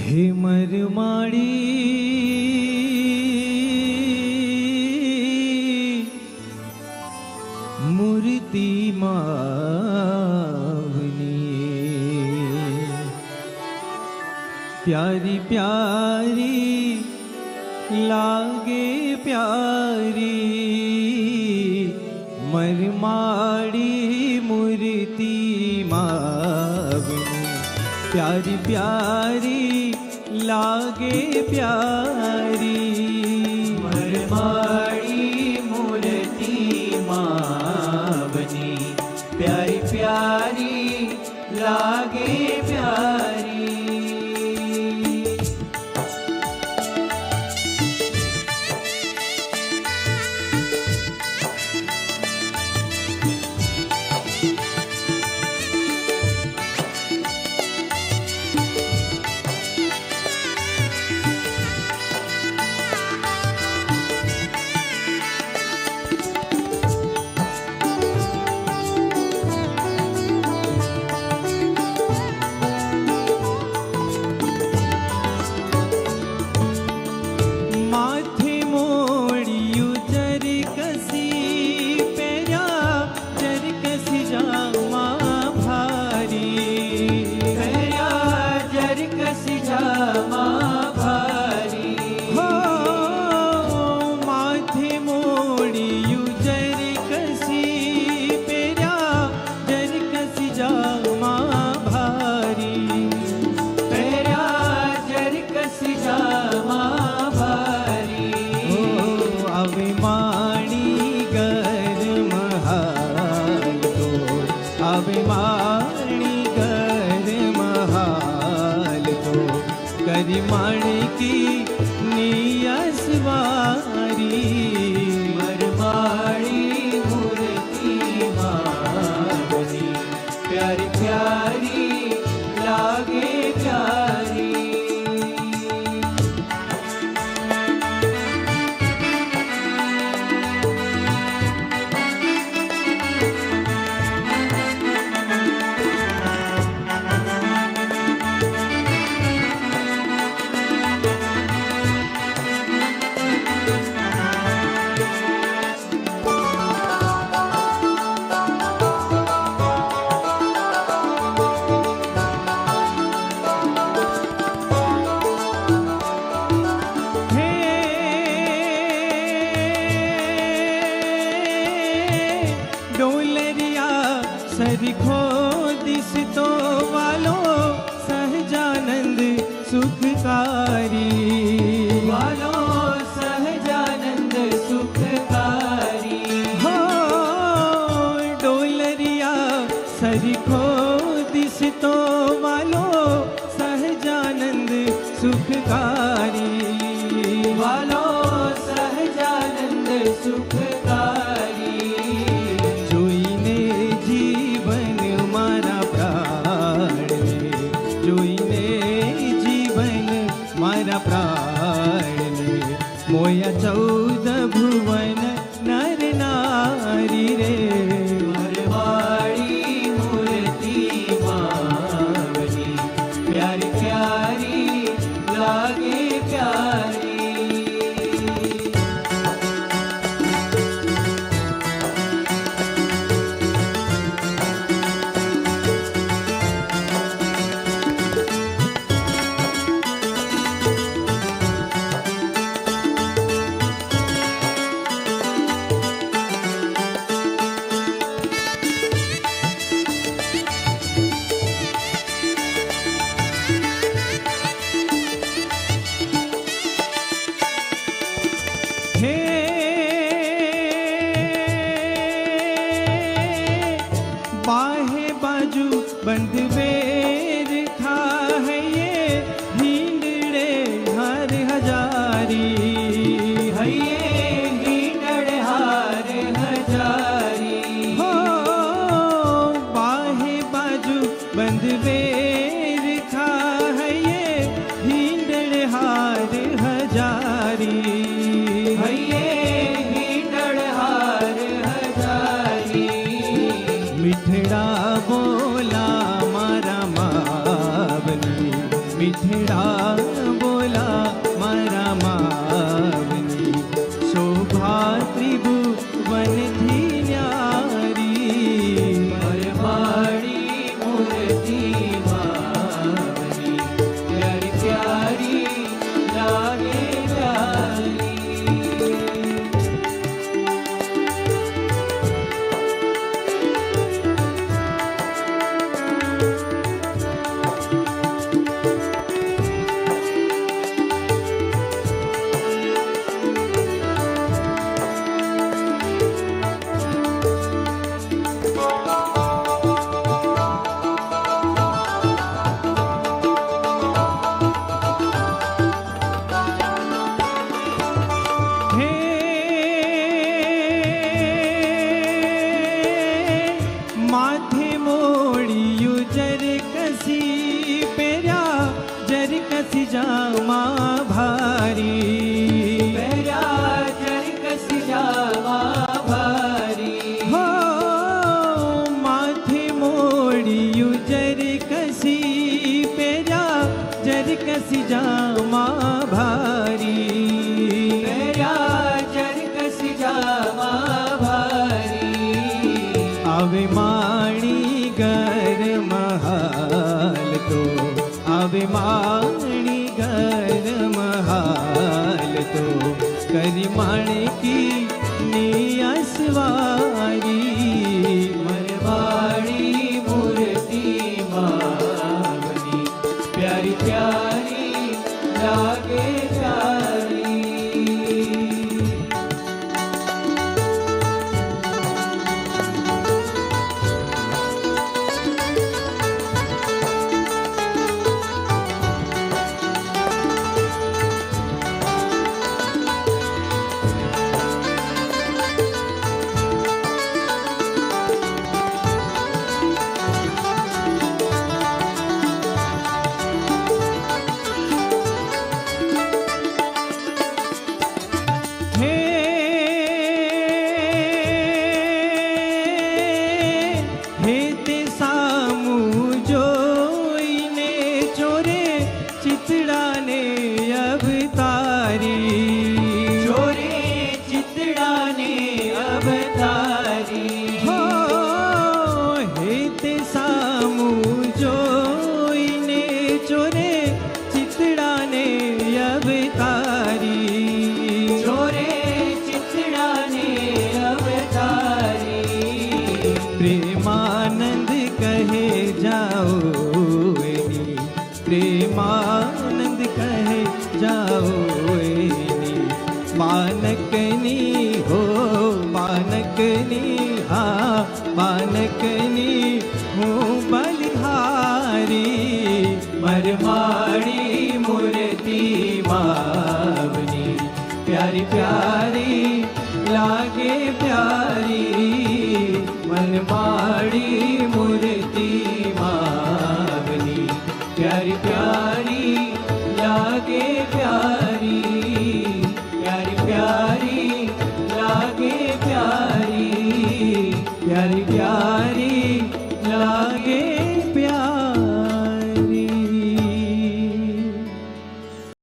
હે મરમાડી મૂર્તિ માવની પ્યારી પ્યારી લાગે પ્યારી મરમાડી મૂર્તિ માવની प्यारी प्यारी लागे प्यारी मरमाड़ी मूर्ति मावनी प्यारी प्यारी लागे प्यारी। करी माणिकी नियसवारी मरमाड़ी मूर्ति मावनी प्यारी प्यारी लागे प्यारी। सरखो दिसतो वालो सहजानंद सुखकारी वालो सहजानंद सुखकारी हो डोलरिया सरखो दिसतो वालो सहजानंद सुखकारी वालो सहजानंद सुखकारी। प्राण मोया 14 भुवन नर नारी रे मरमाड़ी मूर्ति मावनी प्यारी प्यारी लागे प्यारी। माँ भारी, पैरा जर कस जावा भारी, हो माथे मोड़ियु जर कसी, पैरा जर कसी जामा भारी, पैरा जर कस जावा भारी, आवे माणी घर महाल तो, आवे माणी घर महाल तो, करी माणकी नियसवारी, मनवाड़ी मूर्ति मावनी, प्यारी प्यारी लागे प्यारी। प्रेमानंद कहे जाओ एनी, प्रेमानंद कहे जाओ एनी, बानकनी हो बानकनी, हाँ बानकनी हूँ बलिहारी, मरमाड़ी मूर्ति मावनी, प्यारी प्यारी लागे प्यारी, मनमाड़ी मूर्ति मावनी, प्यारी प्यारी लागे प्यारी।